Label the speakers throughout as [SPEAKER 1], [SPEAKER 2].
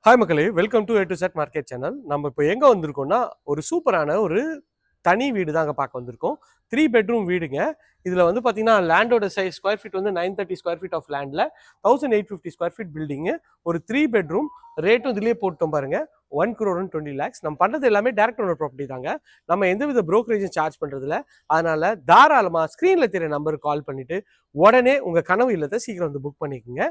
[SPEAKER 1] Hi மக்களே, welcome to A to Z market channel. நம்ம இப்போ எங்கே வந்திருக்கோம்னா ஒரு சூப்பரான ஒரு தனி வீடு தாங்க பார்க்க வந்திருக்கோம். 3 பெட்ரூம் வீடுங்க. இதில் வந்து பார்த்தீங்கன்னா லேண்டோட சைஸ் ஸ்கொயர் ஃபீட் வந்து 930 ஸ்கொயர் ஃபீட் ஆஃப் லேண்டில் 1850 ஸ்கொயர் ஃபீட் பில்டிங்கு. ஒரு 3 பெட்ரூம் ரேட்டும் இதுலேயே போட்டோம் பாருங்க, 1,20 lakhs. நம்ம பண்ணுறது எல்லாமே டேரக்ட் ஓனர் ப்ராப்பர்ட்டி தாங்க. நம்ம எந்தவித ப்ரோக்கரேஜும் சார்ஜ் பண்ணுறதில்ல. அதனால தாராளமாக ஸ்க்ரீனில் தெரிய நம்பருக்கு கால் பண்ணிவிட்டு உடனே உங்கள் கனவு இல்லத்தை சீக்கிரம் வந்து புக் பண்ணிக்கோங்க.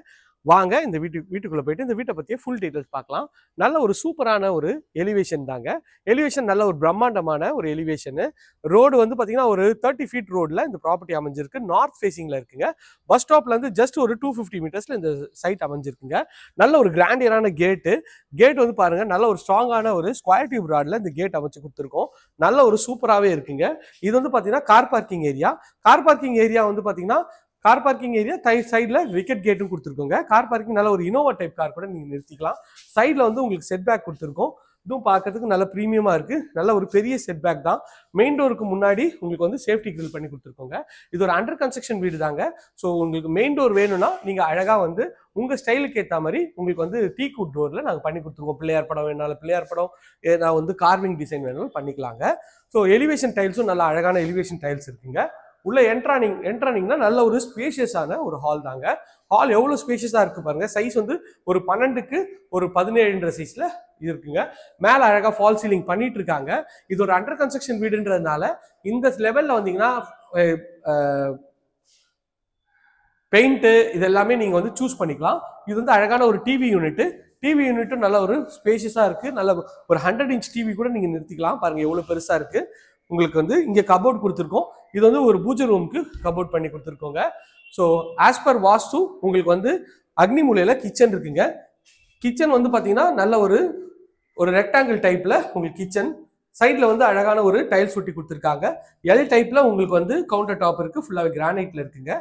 [SPEAKER 1] வாங்க இந்த வீட்டுக்குள்ளே போயிட்டு இந்த வீட்டை பற்றிய ஃபுல் டீட்டெயில்ஸ் பார்க்கலாம். நல்ல ஒரு சூப்பரான ஒரு எலிவேஷன் தாங்க. எலிவேஷன் நல்ல ஒரு பிரம்மாண்டமான ஒரு எலிவேஷனு. ரோடு வந்து பார்த்தீங்கன்னா ஒரு 30 feet ரோடில் இந்த ப்ராப்பர்ட்டி அமைஞ்சிருக்கு. நார்த் ஃபேஸிங்கில் இருக்குங்க. பஸ் ஸ்டாப்லேருந்து ஜஸ்ட் ஒரு 250 மீட்டர்ஸில் இந்த சைட் அமைஞ்சிருக்குங்க. நல்ல ஒரு கிராண்டியரான கேட் வந்து பாருங்கள், நல்ல ஒரு ஸ்ட்ராங்கான ஒரு ஸ்கொயர் டியூப் ராடில் இந்த கேட் அமைச்சு கொடுத்துருக்கோம். நல்ல ஒரு சூப்பராகவே இருக்குங்க. இது வந்து பார்த்தீங்கன்னா கார் பார்க்கிங் ஏரியா வந்து பார்த்தீங்கன்னா கார் பார்க்கிங் ஏரியா சைடில் விக்கெட் கேட்டும் கொடுத்துருக்கோங்க. கார் பார்க்கிங் நல்ல ஒரு இனோவா டைப் கார் கூட நீங்கள் நிறுத்திக்கலாம். சைடில் வந்து உங்களுக்கு செட் பேக் கொடுத்துருக்கோம். இதுவும் பார்க்கறதுக்கு நல்ல ப்ரீமியமாக இருக்குது. நல்ல ஒரு பெரிய செட் பேக் தான். மெயின் டோருக்கு முன்னாடி உங்களுக்கு வந்து சேஃப்டி கிரில் பண்ணி கொடுத்துருக்கோங்க. இது ஒரு அண்டர் கன்ஸ்ட்ரக்ஷன் வீடு தாங்க. ஸோ உங்களுக்கு மெயின் டோர் வேணும்னா நீங்கள் அழகாக வந்து உங்கள் ஸ்டைலுக்கு ஏற்ற மாதிரி உங்களுக்கு வந்து டீக்வுட் டோரில் நாங்கள் பண்ணி கொடுத்துருக்கோம். பிள்ளையார் படம் வேணாலும் பிள்ளையார் படம், நான் வந்து கார்விங் டிசைன் வேணாலும் பண்ணிக்கலாங்க. ஸோ எலிவேஷன் டைல்ஸும் நல்ல அழகான எலிவேஷன் டைல்ஸ் இருக்குங்க. உள்ள என்ட்ரானிங்னா நல்ல ஒரு ஸ்பேஷியஸான ஒரு ஹால் தாங்க. ஹால் எவ்வளோ ஸ்பேஷியஸாக இருக்கு பாருங்க. சைஸ் வந்து ஒரு 12க்கு ஒரு 17 சைஸ்ல இருக்குங்க. மேலே அழகாக ஃபால் சீலிங் பண்ணிட்டு இருக்காங்க. இது ஒரு அண்டர் கன்ஸ்ட்ரக்ஷன் வீடுன்றதுனால இந்த லெவலில் வந்தீங்கன்னா பெயிண்ட்டு இது எல்லாமே நீங்கள் வந்து சூஸ் பண்ணிக்கலாம். இது வந்து அழகான ஒரு டிவி யூனிட்டும் நல்ல ஒரு ஸ்பேஷியஸாக இருக்குது. நல்ல ஒரு 100 inch டிவி கூட நீங்கள் நிறுத்திக்கலாம். பாருங்கள் எவ்வளோ பெருசாக இருக்குது. உங்களுக்கு வந்து இங்கே கபோர்ட் கொடுத்துருக்கோம். இது வந்து ஒரு பூஜை ரூமுக்கு கபோர்ட் பண்ணி கொடுத்துருக்கோங்க. ஸோ ஆஸ் பர் வாஸ்து உங்களுக்கு வந்து அக்னி மூலையில் கிச்சன் இருக்குங்க. கிச்சன் வந்து பார்த்தீங்கன்னா நல்ல ஒரு ரெக்டாங்கிள் டைப்பில் உங்களுக்கு கிச்சன். சைடில் வந்து அழகான ஒரு டைல்ஸ் ஒட்டி கொடுத்துருக்காங்க. எல் டைப்பில் உங்களுக்கு வந்து கவுண்டர் டாப் இருக்குது. ஃபுல்லாகவே கிரானைட்டில் இருக்குங்க.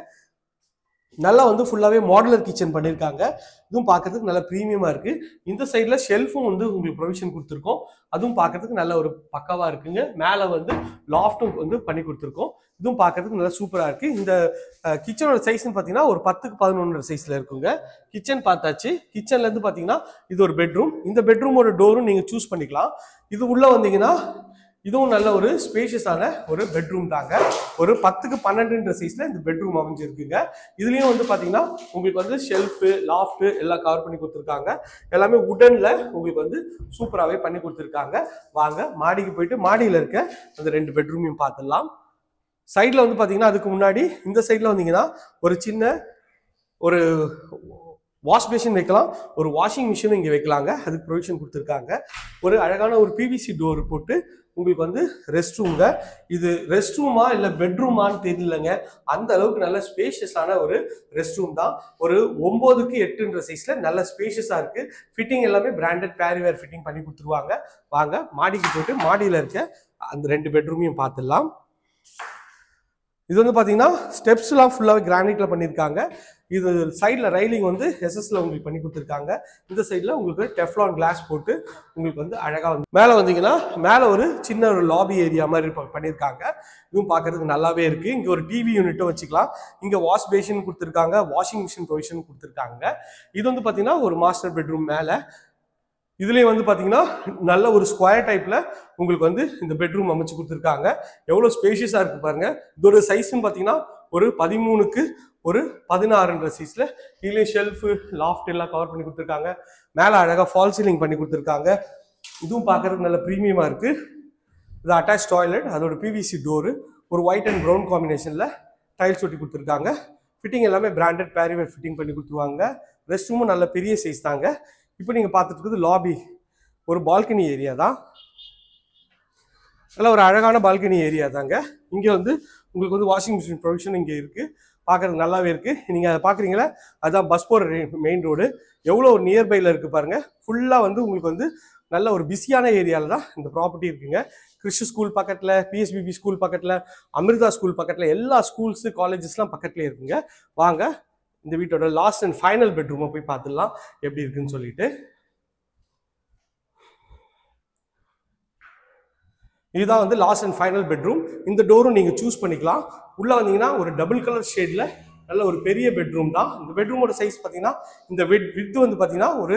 [SPEAKER 1] நல்லா வந்து ஃபுல்லாகவே மாடுலர் கிச்சன் பண்ணியிருக்காங்க. இதுவும் பார்க்கறதுக்கு நல்ல ப்ரீமியமாக இருக்குது. இந்த சைடில் ஷெல்ஃபும் வந்து உங்களுக்கு ப்ரொவிஷன் கொடுத்துருக்கோம். அதுவும் பார்க்கறதுக்கு நல்ல ஒரு பக்காவாக இருக்குங்க. மேலே வந்து லாஃப்ட்டும் வந்து பண்ணி கொடுத்துருக்கோம். இதுவும் பார்க்கறதுக்கு நல்லா சூப்பராக இருக்குது. இந்த கிச்சனோட சைஸ்ன்னு பார்த்தீங்கன்னா ஒரு 10க்கு 11 சைஸில் இருக்குங்க. கிச்சன் பார்த்தாச்சு. கிச்சன்லேருந்து பார்த்தீங்கன்னா இது ஒரு பெட்ரூம். இந்த பெட்ரூமோட டோரும் நீங்கள் சூஸ் பண்ணிக்கலாம். இது உள்ளே வந்தீங்கன்னா இதுவும் நல்ல ஒரு ஸ்பேஷியஸான ஒரு பெட்ரூம் தாங்க. ஒரு 10க்கு 12 சைஸ்ல இந்த பெட்ரூம் அமைஞ்சிருக்குங்க. இதுலயும் வந்து பாத்தீங்கன்னா உங்களுக்கு வந்து ஷெல்ஃபு, லாஃப்ட் எல்லாம் கவர் பண்ணி கொடுத்துருக்காங்க. எல்லாமே உடன்ல உங்களுக்கு வந்து சூப்பராகவே பண்ணி கொடுத்துருக்காங்க. வாங்க மாடிக்கு போயிட்டு மாடியில் இருக்க அந்த 2 பெட்ரூமையும் பார்த்துடலாம். சைடில் வந்து பார்த்தீங்கன்னா அதுக்கு முன்னாடி இந்த சைடில் வந்தீங்கன்னா ஒரு சின்ன ஒரு வாஷ் பேஷன் வைக்கலாம். ஒரு வாஷிங் மிஷினும் இங்கே வைக்கலாங்க. அதுக்கு ப்ரொவிஷன் கொடுத்துருக்காங்க. ஒரு அழகான ஒரு பிவிசி டோர் போட்டு உங்களுக்கு வந்து ரெஸ்ட் ரூம்ங்க. இது ரெஸ்ட் ரூமா இல்லை பெட்ரூமான்னு தெரியலங்க. அந்த அளவுக்கு நல்ல ஸ்பேஷியஸான ஒரு ரெஸ்ட் ரூம் தான். ஒரு 9க்கு 8 சைஸ்ல நல்ல ஸ்பேஷியஸாக இருக்கு. ஃபிட்டிங் எல்லாமே பிராண்டட் பேரிவேர் ஃபிட்டிங் பண்ணி கொடுத்துருவாங்க. வாங்க மாடிக்கு போயிட்டு மாடியில் இருக்க அந்த 2 பெட்ரூமையும் பார்த்துடலாம். இது வந்து பார்த்தீங்கன்னா ஸ்டெப்ஸ்லாம் ஃபுல்லாகவே கிரானைட்டில் பண்ணியிருக்காங்க. இது சைடில் ரைலிங் வந்து எஸ்எஸ்ல உங்களுக்கு பண்ணி கொடுத்துருக்காங்க. இந்த சைடில் உங்களுக்கு டெஃப்லான் கிளாஸ் போட்டு உங்களுக்கு வந்து அழகாக வந்து மேலே வந்தீங்கன்னா மேலே ஒரு சின்ன ஒரு லாபி ஏரியா மாதிரி பண்ணியிருக்காங்க. இதுவும் பார்க்கறதுக்கு நல்லாவே இருக்குது. இங்கே ஒரு டிவி யூனிட்டும் வச்சுக்கலாம். இங்கே வாஷ் பேஷன் கொடுத்துருக்காங்க. வாஷிங் மிஷின் ப்ரொவிஷன் கொடுத்துருக்காங்க. இது வந்து பார்த்தீங்கன்னா ஒரு மாஸ்டர் பெட்ரூம் மேலே. இதுலேயே வந்து பார்த்தீங்கன்னா நல்ல ஒரு ஸ்கொயர் டைப்பில் உங்களுக்கு வந்து இந்த பெட்ரூம் அமைச்சு கொடுத்துருக்காங்க. எவ்வளோ ஸ்பேஷியஸாக இருக்குது பாருங்க. இதோட சைஸ்ன்னு பார்த்தீங்கன்னா ஒரு 13க்கு ஒரு 16 சைஸில். இதுலேயும் ஷெல்ஃபு, லாஃப்ட் எல்லாம் கவர் பண்ணி கொடுத்துருக்காங்க. மேலே அழகாக ஃபால் சீலிங் பண்ணி கொடுத்துருக்காங்க. இதுவும் பார்க்கறதுக்கு நல்ல ப்ரீமியமாக இருக்குது. இது அட்டாச் டாய்லெட், அதோட பிவிசி டோரு, ஒரு ஒயிட் அண்ட் ப்ரௌன் காம்பினேஷனில் டைல்ஸ் ஒட்டி கொடுத்துருக்காங்க. ஃபிட்டிங் எல்லாமே பிராண்டட் பேரிவேர் ஃபிட்டிங் பண்ணி கொடுத்துருவாங்க. ரெஸ்ட் ரூமும் நல்ல பெரிய சைஸ் தாங்க. இப்போ நீங்கள் பார்த்துட்டு இருக்குது லாபி, ஒரு பால்கனி ஏரியா தான். நல்ல ஒரு அழகான பால்கனி ஏரியா தாங்க. இங்கே வந்து உங்களுக்கு வந்து வாஷிங் மிஷின் ப்ரொவிஷன் இங்கே இருக்குது. பார்க்குறதுக்கு நல்லாவே இருக்குது. நீங்கள் அதை பார்க்குறீங்களா, அதுதான் பஸ் போகிற மெயின் ரோடு. எவ்வளோ ஒரு நியர்பையில் இருக்குது பாருங்கள். ஃபுல்லாக வந்து உங்களுக்கு வந்து நல்ல ஒரு பிஸியான ஏரியாவில் தான் இந்த ப்ராப்பர்ட்டி இருக்குங்க. கிறிஸ்து ஸ்கூல் பக்கத்தில், பிஎஸ்பிபி ஸ்கூல் பக்கத்தில், அமிர்தா ஸ்கூல் பக்கத்தில், எல்லா ஸ்கூல்ஸு காலேஜஸ்லாம் பக்கத்துலேயே இருக்குங்க. வாங்க இந்த வீட்டோட லாஸ்ட் அண்ட் ஃபைனல் பெட்ரூமை போய் பார்த்துடலாம் எப்படி இருக்குன்னு சொல்லிட்டு. இதுதான் வந்து லாஸ்ட் அண்ட் ஃபைனல் பெட்ரூம். இந்த டோரும் நீங்கள் சூஸ் பண்ணிக்கலாம். உள்ளே வந்தீங்கன்னா ஒரு டபுள் கலர் ஷேடில் நல்ல ஒரு பெரிய பெட்ரூம் தான். இந்த பெட்ரூமோட சைஸ் பார்த்தீங்கன்னா இந்த விட்த் வந்து பார்த்தீங்கன்னா ஒரு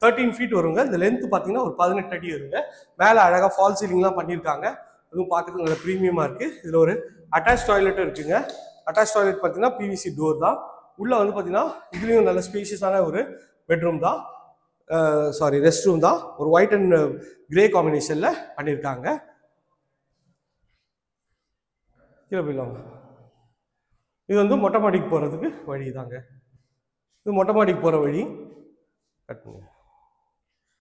[SPEAKER 1] 13 ஃபீட் வருங்க. இந்த லென்த் பார்த்தீங்கன்னா ஒரு 18 அடி வருங்க. மேலே அழகாக ஃபால் சீலிங்லாம் பண்ணியிருக்காங்க. இதுவும் பார்க்கறதுக்கு நல்ல ப்ரீமியமாக இருக்குது. இதில் ஒரு அட்டாச் டாய்லெட்டும் இருக்குங்க. அட்டாச் டாய்லெட் பார்த்தீங்கன்னா பிவிசி டோர் தான். உள்ளே வந்து பார்த்தீங்கன்னா இதுலேயும் நல்ல ஸ்பேஷியஸான ஒரு பெட்ரூம் தான், சாரி ரெஸ்ட் ரூம் தான். ஒரு ஒயிட் அண்ட் கிரே காம்பினேஷனில் பண்ணியிருக்காங்க. கீழே போயிடலாம். இது வந்து மொட்டை மாடிக்கு போகிறதுக்கு வழி தாங்க. இது மொட்டை மாடிக்கு போகிற வழி. கட் பண்ணுங்க.